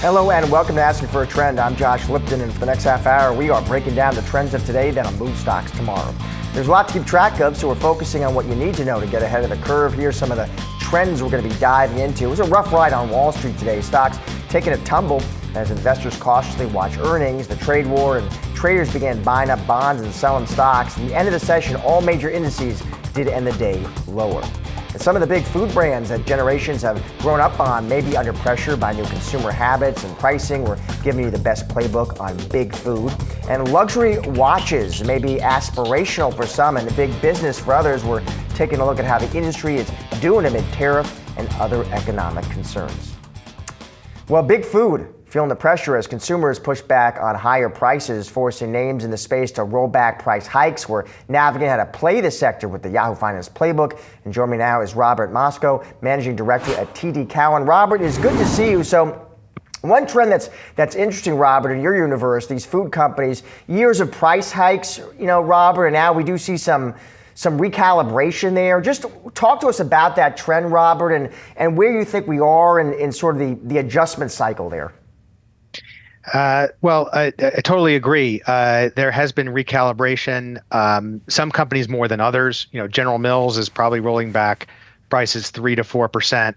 Hello and welcome to Asking for a Trend. I'm Josh Lipton, and for the next half hour, we are breaking down the trends of today that'll move stocks tomorrow. There's a lot to keep track of, so we're focusing on what you need to know to get ahead of the curve. Here's some of the trends we're going to be diving into. It was a rough ride on Wall Street today. Stocks taking a tumble as investors cautiously watch earnings, the trade war, and traders began buying up bonds and selling stocks. At the end of the session, all major indices did end the day lower. And some of the big food brands that generations have grown up on may be under pressure by new consumer habits and pricing. We're giving you the best playbook on big food. And luxury watches may be aspirational for some and big business for others. We're taking a look at how the industry is doing amid tariff and other economic concerns. Well, big food feeling the pressure as consumers push back on higher prices, forcing names in the space to roll back price hikes. We're navigating how to play the sector with the Yahoo Finance playbook. And joining me now is Robert Moscow, Managing Director at TD Cowen. Robert, it's good to see you. So one trend that's interesting, Robert, in your universe, these food companies, years of price hikes, Robert, and now we do see some recalibration there. Just talk to us about that trend, Robert, and where you think we are in sort of the adjustment cycle there. I totally agree. There has been recalibration. Some companies more than others. General Mills is probably rolling back prices 3 to 4%.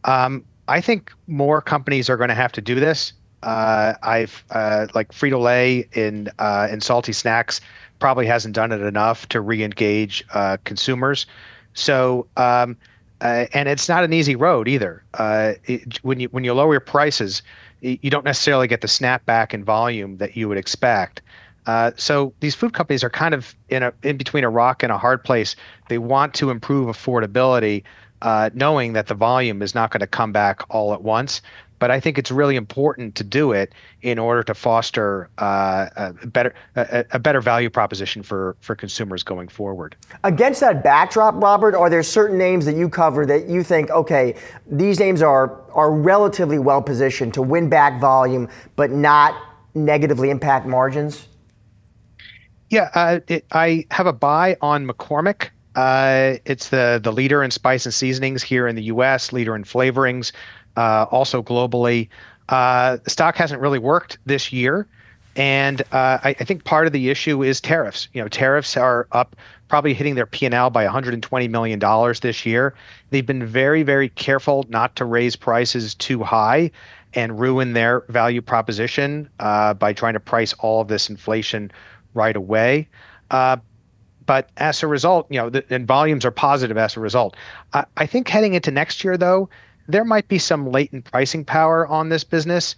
I think more companies are going to have to do this. I've like Frito-Lay in salty snacks probably hasn't done it enough to re-engage consumers. So and it's not an easy road either. When you lower your prices, you don't necessarily get the snapback in volume that you would expect. So these food companies are kind of in between a rock and a hard place. They want to improve affordability, knowing that the volume is not going to come back all at once. But I think it's really important to do it in order to foster a better value proposition for consumers going forward. Against that backdrop, Robert, are there certain names that you cover that you think, okay, these names are relatively well positioned to win back volume, but not negatively impact margins? Yeah, I have a buy on McCormick. It's the leader in spice and seasonings here in the U.S., leader in flavorings. Also globally, the stock hasn't really worked this year, and I think part of the issue is tariffs. Tariffs are up, probably hitting their P&L by $120 million this year. They've been very, very careful not to raise prices too high and ruin their value proposition by trying to price all of this inflation right away. But as a result, and volumes are positive as a result. I think heading into next year, though, there might be some latent pricing power on this business.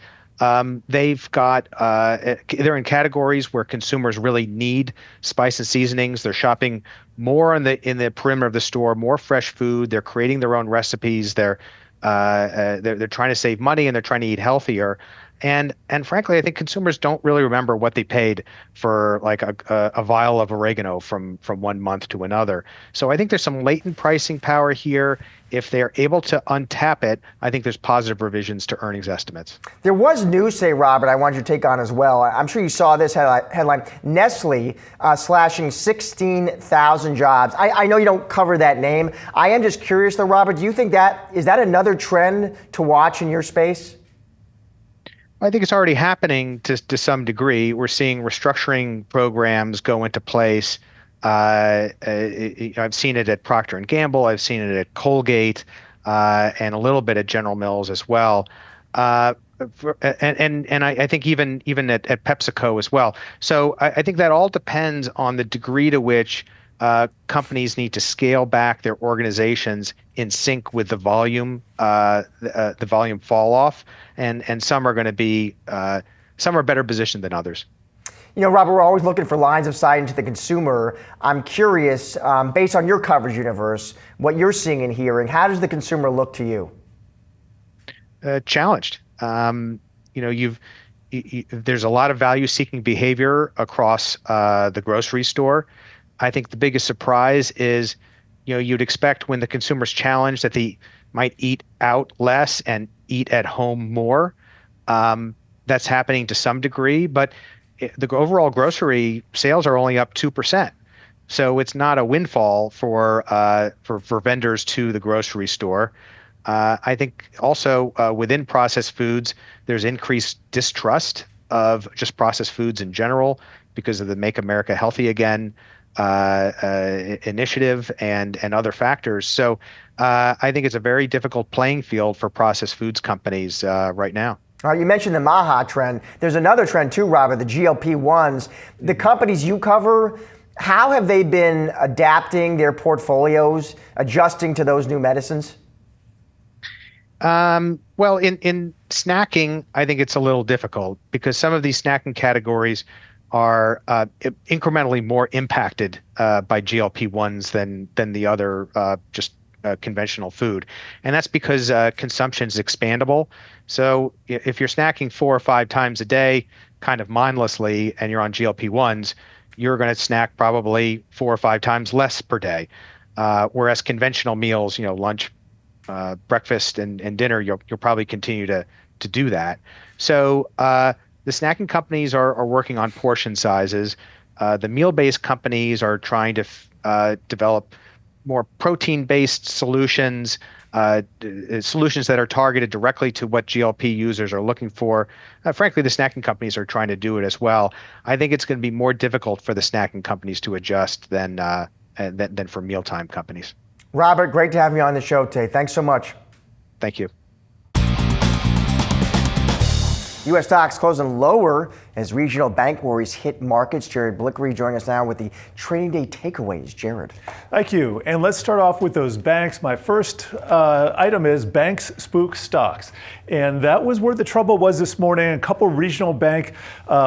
They've got they're in categories where consumers really need spice and seasonings. They're shopping more in the perimeter of the store, more fresh food. They're creating their own recipes. They're trying to save money and they're trying to eat healthier. And frankly, I think consumers don't really remember what they paid for like a vial of oregano from 1 month to another. So I think there's some latent pricing power here. If they're able to untap it, I think there's positive revisions to earnings estimates. There was news today, Robert, I wanted your take on as well. I'm sure you saw this headline. Nestle slashing 16,000 jobs. I know you don't cover that name. I am just curious though, Robert, do you think is that another trend to watch in your space? I think it's already happening to some degree. We're seeing restructuring programs go into place. I've seen it at Procter and Gamble. I've seen it at Colgate, and a little bit at General Mills as well. I think even at PepsiCo as well. So I think that all depends on the degree to which companies need to scale back their organizations in sync with the volume fall off, and some are going to be some are better positioned than others. Robert, we're always looking for lines of sight into the consumer. I'm curious, based on your coverage universe, what you're seeing and hearing, how does the consumer look to you? Challenged. There's a lot of value-seeking behavior across the grocery store. I think the biggest surprise is, you'd expect when the consumer's challenged that they might eat out less and eat at home more. That's happening to some degree, but the overall grocery sales are only up 2%. So it's not a windfall for vendors to the grocery store. I think also within processed foods, there's increased distrust of just processed foods in general because of the Make America Healthy Again initiative and other factors. So I think it's a very difficult playing field for processed foods companies right now. You mentioned the Maha trend. There's another trend too, Robert, the GLP-1s. The companies you cover, how have they been adapting their portfolios, adjusting to those new medicines? Well, in snacking, I think it's a little difficult because some of these snacking categories are incrementally more impacted by GLP-1s than the other conventional food. And that's because consumption is expandable. So if you're snacking 4 or 5 times a day, kind of mindlessly, and you're on GLP-1s, you're going to snack probably 4 or 5 times less per day. Whereas conventional meals, lunch, breakfast, and dinner, you'll probably continue to do that. So the snacking companies are working on portion sizes. The meal-based companies are trying to develop more protein-based solutions, solutions that are targeted directly to what GLP users are looking for. Frankly, the snacking companies are trying to do it as well. I think it's going to be more difficult for the snacking companies to adjust than for mealtime companies. Robert, great to have you on the show today. Thanks so much. Thank you. U.S. stocks closing lower as regional bank worries hit markets. Jared Blikre joining us now with the trading day takeaways. Jared. Thank you. And let's start off with those banks. My first item is banks spook stocks. And that was where the trouble was this morning. A couple regional bank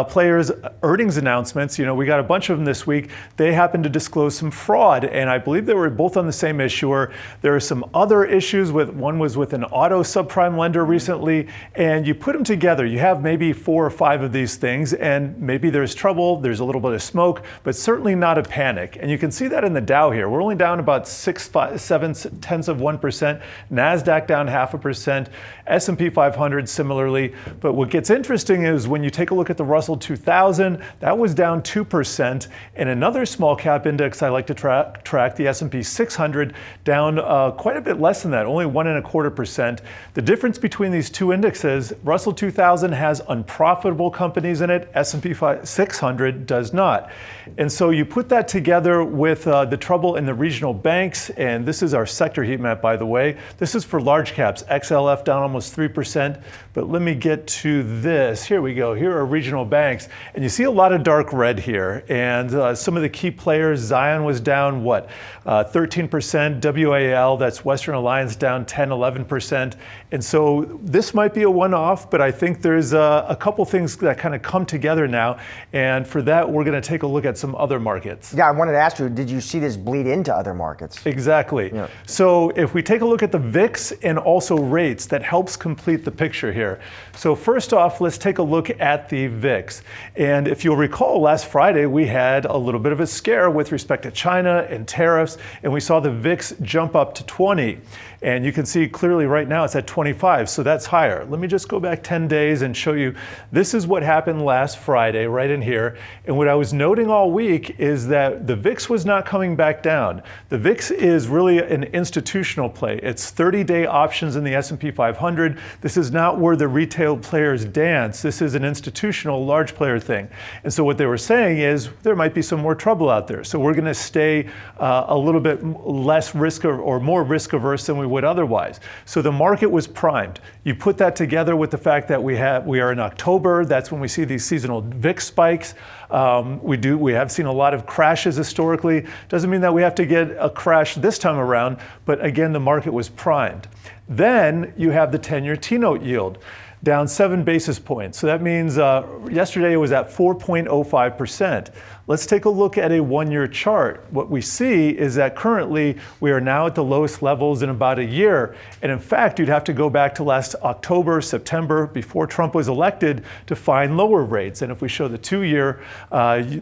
players' earnings announcements. We got a bunch of them this week. They happened to disclose some fraud. And I believe they were both on the same issuer. There are some other issues one was with an auto subprime lender recently. And you put them together. You have maybe 4 or 5 of these things, and maybe there's trouble, there's a little bit of smoke, but certainly not a panic. And you can see that in the Dow here. We're only down about 0.6%, NASDAQ down 0.5%, S&P 500 similarly. But what gets interesting is when you take a look at the Russell 2000, that was down 2%, and another small cap index I like to track, the S&P 600, down quite a bit less than that, only 1.25%. The difference between these two indexes, Russell 2000 has unprofitable companies in it, S&P 600 does not. And so you put that together with the trouble in the regional banks, and this is our sector heat map, by the way. This is for large caps, XLF down almost 3%, but let me get to this. Here we go, here are regional banks, and you see a lot of dark red here, and some of the key players, Zion was down, 13%, WAL, that's Western Alliance, down 10, 11%, and so this might be a one-off, but I think there's a couple things that kind of come together now, and for that, we're going to take a look at some other markets. Yeah, I wanted to ask you, did you see this bleed into other markets? Exactly. Yeah. So if we take a look at the VIX and also rates, that helps complete the picture here. So first off, let's take a look at the VIX. And if you'll recall, last Friday, we had a little bit of a scare with respect to China and tariffs, and we saw the VIX jump up to 20. And you can see clearly right now it's at 25, so that's higher. Let me just go back 10 days and show you. This is what happened last Friday, right in here. And what I was noting all week is that the VIX was not coming back down. The VIX is really an institutional play. It's 30-day options in the S&P 500. This is not where the retail players dance. This is an institutional large player thing. And so what they were saying is there might be some more trouble out there. So we're going to stay a little bit less risk or more risk averse than we would otherwise. So the market was primed. You put that together with the fact that we are in October. That's when we see these seasonal VIX spikes. We have seen a lot of crashes historically. Doesn't mean that we have to get a crash this time around, but again, the market was primed. Then you have the 10-year T-note yield down 7 basis points. So that means yesterday it was at 4.05%. Let's take a look at a 1-year chart. What we see is that currently we are now at the lowest levels in about a year. And in fact, you'd have to go back to last October, September, before Trump was elected to find lower rates. And if we show the 2-year,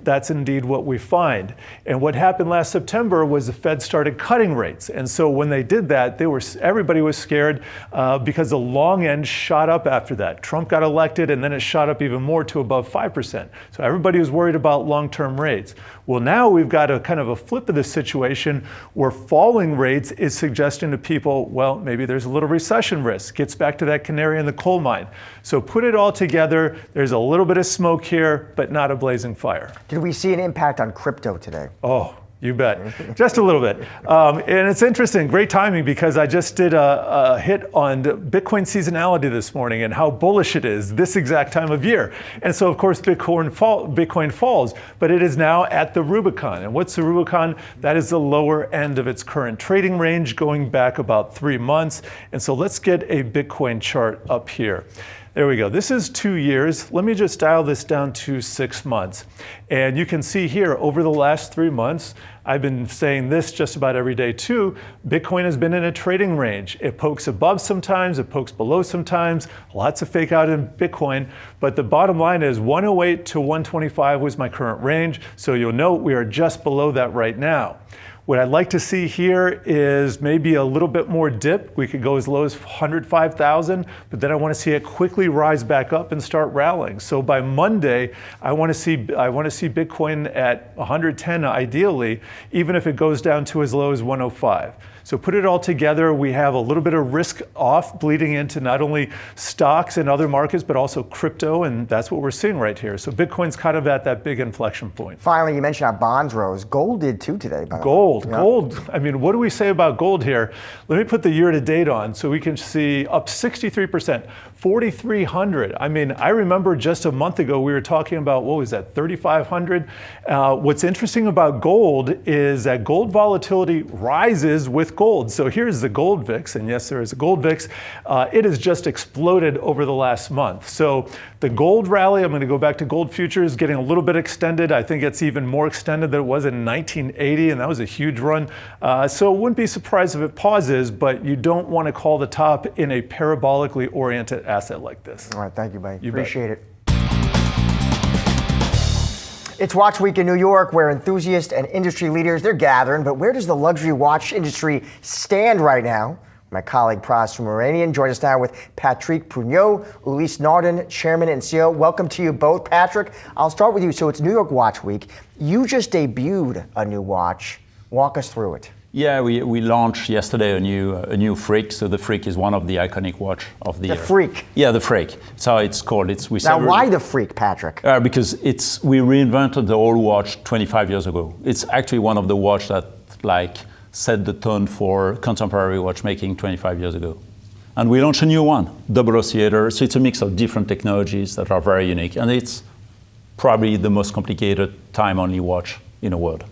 that's indeed what we find. And what happened last September was the Fed started cutting rates. And so when they did that, everybody was scared because the long end shot up after after that. Trump got elected, and then it shot up even more to above 5%. So everybody was worried about long-term rates. Well, now we've got a kind of a flip of the situation where falling rates is suggesting to people, well, maybe there's a little recession risk. Gets back to that canary in the coal mine. So put it all together, there's a little bit of smoke here, but not a blazing fire. Did we see an impact on crypto today? Oh, you bet. Just a little bit. And it's interesting, great timing, because I just did a hit on Bitcoin seasonality this morning and how bullish it is this exact time of year. And so, of course, Bitcoin falls, but it is now at the Rubicon. And what's the Rubicon? That is the lower end of its current trading range going back about 3 months. And so let's get a Bitcoin chart up here. There we go. This is 2 years. Let me just dial this down to 6 months. And you can see here over the last 3 months, I've been saying this just about every day too, Bitcoin has been in a trading range. It pokes above sometimes, it pokes below sometimes, lots of fake out in Bitcoin. But the bottom line is 108 to 125 was my current range. So you'll note we are just below that right now. What I'd like to see here is maybe a little bit more dip. We could go as low as 105,000, but then I want to see it quickly rise back up and start rallying. So by Monday, I want to see Bitcoin at 110 ideally, even if it goes down to as low as 105. So put it all together, we have a little bit of risk off bleeding into not only stocks and other markets, but also crypto, and that's what we're seeing right here. So Bitcoin's kind of at that big inflection point. Finally, you mentioned how bonds rose. Gold did too today, by the way. Gold. I mean, what do we say about gold here? Let me put the year to date on so we can see up 63%, 4,300. I mean, I remember just a month ago we were talking about, what was that, 3,500? What's interesting about gold is that gold volatility rises with gold. So here's the gold VIX, and yes, there is a gold VIX. It has just exploded over the last month. So the gold rally, I'm going to go back to gold futures, getting a little bit extended. I think it's even more extended than it was in 1980, and that was a huge run. So wouldn't be surprised if it pauses, but you don't want to call the top in a parabolically oriented asset like this. All right, thank you, buddy. You Appreciate it. It's Watch Week in New York, where enthusiasts and industry leaders, they're gathering. But where does the luxury watch industry stand right now? My colleague Pras from Iranian joins us now with Patrick Pruniaux, Ulysse Nardin, Chairman and CEO. Welcome to you both. Patrick, I'll start with you. So it's New York Watch Week. You just debuted a new watch. Walk us through it. Yeah, we launched yesterday a new Freak. So the Freak is one of the iconic watch of the year. The Freak? Yeah, the Freak. That's how it's called. Now, why the Freak, Patrick? Because we reinvented the old watch 25 years ago. It's actually one of the watch that set the tone for contemporary watchmaking 25 years ago. And we launched a new one, double oscillator. So it's a mix of different technologies that are very unique. And it's probably the most complicated time-only watch in the world.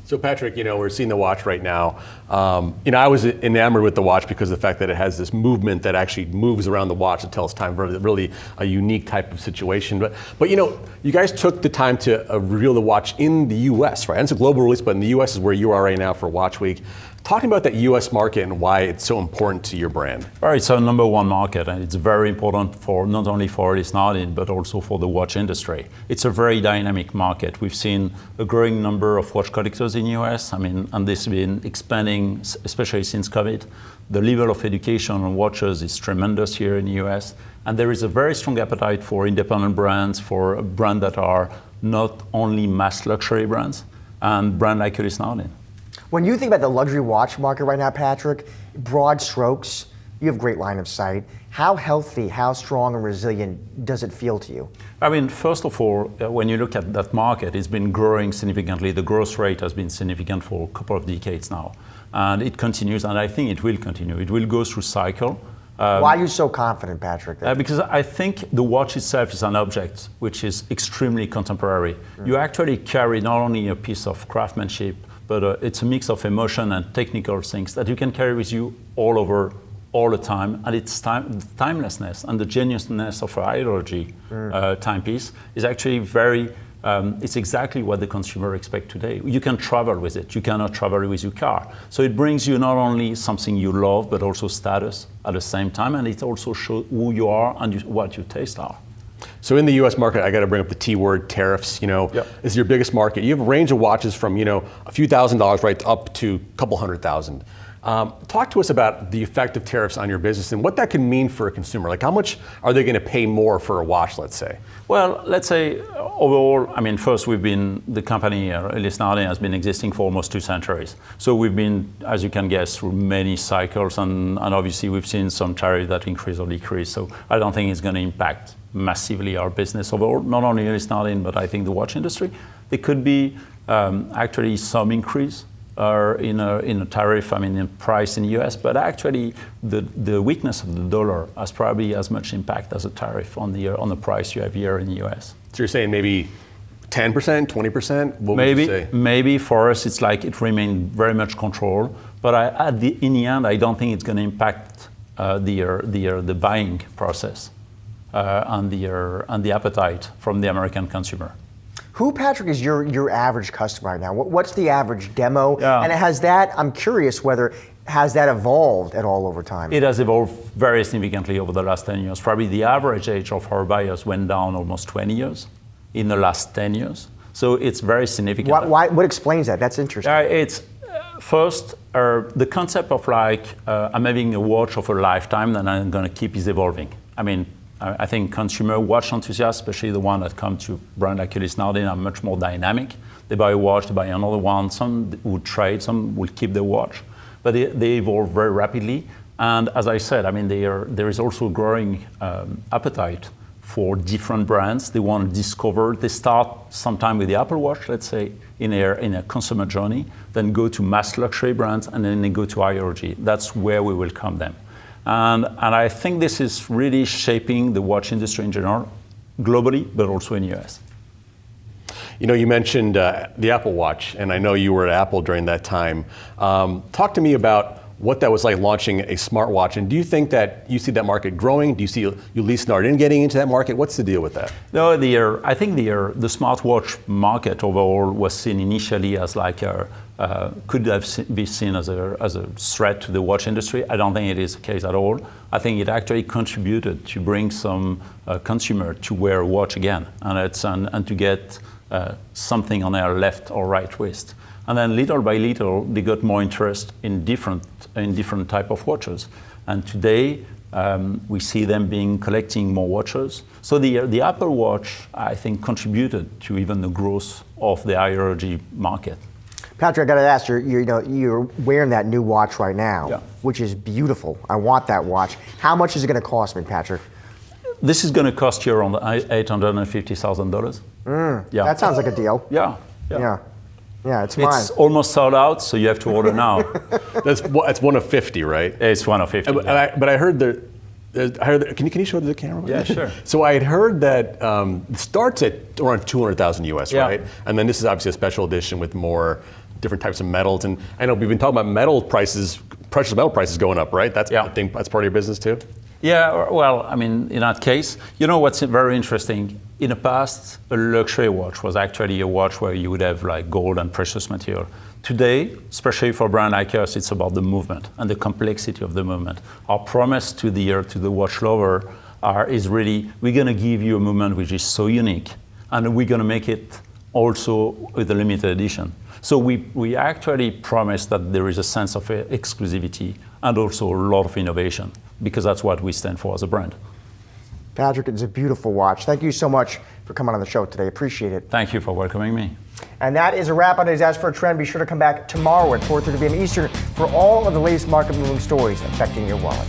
So Patrick, we're seeing the watch right now. I was enamored with the watch because of the fact that it has this movement that actually moves around the watch and tells time. Really a unique type of situation. But you guys took the time to reveal the watch in the U.S., right? And it's a global release, but in the U.S. is where you are right now for Watch Week. Talking about that U.S. market and why it's so important to your brand. All right, it's our number one market, and it's very important for not only for Ulysse Nardin, but also for the watch industry. It's a very dynamic market. We've seen a growing number of watch collectors in the U.S. And this has been expanding, especially since COVID. The level of education on watches is tremendous here in the U.S. And there is a very strong appetite for independent brands, for brands that are not only mass luxury brands, and brands like Ulysse Nardin. When you think about the luxury watch market right now, Patrick, broad strokes, you have great line of sight. How healthy, how strong and resilient does it feel to you? I mean, first of all, when you look at that market, it's been growing significantly. The growth rate has been significant for a couple of decades now. And it continues, and I think it will continue. It will go through cycle. Why are you so confident, Patrick? Because I think the watch itself is an object which is extremely contemporary. You actually carry not only a piece of craftsmanship, but it's a mix of emotion and technical things that you can carry with you all over, all the time. And it's timelessness and the genuineness of an ideology timepiece is actually very, it's exactly what the consumer expects today. You can travel with it. You cannot travel with your car. So it brings you not only something you love, but also status at the same time. And it also shows who you are and what your tastes are. So in the U.S. market, I got to bring up the T word, tariffs. Is your biggest market. You have a range of watches from a few $1,000s right up to a couple $100,000. Talk to us about the effect of tariffs on your business and what that can mean for a consumer. Like how much are they going to pay more for a watch, let's say? Well, let's say overall, I mean, first the company, Ulysse Nardin, has been existing for almost 2 centuries. So we've been, as you can guess, through many cycles, and obviously we've seen some tariffs that increase or decrease. So I don't think it's going to impact massively our business overall, not only Ulysse Nardin, but I think the watch industry. There could be actually some increase in a tariff, I mean, in price in the US, but actually the weakness of the dollar has probably as much impact as a tariff on the price you have here in the US. So you're saying maybe 10%, 20%? What would you say? Maybe for us it remained very much controlled, but in the end I don't think it's going to impact the buying process and the appetite from the American consumer. Who, Patrick, is your average customer right now? What's the average demo? Yeah. And I'm curious whether has that evolved at all over time? It has evolved very significantly over the last 10 years. Probably the average age of our buyers went down almost 20 years in the last 10 years. So it's very significant. What explains that? That's interesting. It's first, the concept of I'm having a watch of a lifetime that I'm going to keep is evolving. I mean, I think consumer watch enthusiasts, especially the one that come to brand like Ulysse Nardin, are much more dynamic. They buy a watch, they buy another one. Some would trade, some will keep their watch, but they evolve very rapidly. And as I said, I mean, there is also a growing appetite for different brands. They want to discover. They start sometime with the Apple Watch, let's say, in a consumer journey, then go to mass luxury brands, and then they go to IRG. That's where we welcome them. And I think this is really shaping the watch industry in general, globally, but also in the US. You know, you mentioned the Apple Watch, and I know you were at Apple during that time. Talk to me about what that was like launching a smartwatch, and do you think that you see that market growing? Do you see Ulysse Nardin getting into that market? What's the deal with that? No, I think the smartwatch market overall was seen initially as could be seen as a threat to the watch industry. I don't think it is the case at all. I think it actually contributed to bring some consumer to wear a watch again, and to get something on their left or right wrist. And then little by little, they got more interest in different type of watches. And today, we see them collecting more watches. So the Apple Watch, I think, contributed to even the growth of the IRG market. Patrick, I got to ask, you're wearing that new watch right now, yeah, which is beautiful. I want that watch. How much is it going to cost me, Patrick? This is going to cost you around $850,000. Yeah. That sounds like a deal. Yeah. Yeah, it's mine. It's almost sold out, so you have to order now. That's one of 50, right? It's one of 50. But I heard that. Can you show the camera? Yeah, sure. So I had heard that it starts at around 200,000 US, yeah, right? And then this is obviously a special edition with more different types of metals. And I know we've been talking about metal prices, precious metal prices going up, right? That's I think that's part of your business too. Yeah, well, I mean, in that case, you know what's very interesting? In the past, a luxury watch was actually a watch where you would have like gold and precious material. Today, especially for a brand like us, it's about the movement and the complexity of the movement. Our promise to the watch lover is really, we're going to give you a movement which is so unique, and we're going to make it also with a limited edition. So we actually promise that there is a sense of exclusivity and also a lot of innovation, because that's what we stand for as a brand. Patrick, it's a beautiful watch. Thank you so much for coming on the show today. Appreciate it. Thank you for welcoming me. And that is a wrap on today's Ask for a Trend. Be sure to come back tomorrow at 4:30 p.m. Eastern for all of the latest market moving stories affecting your wallet.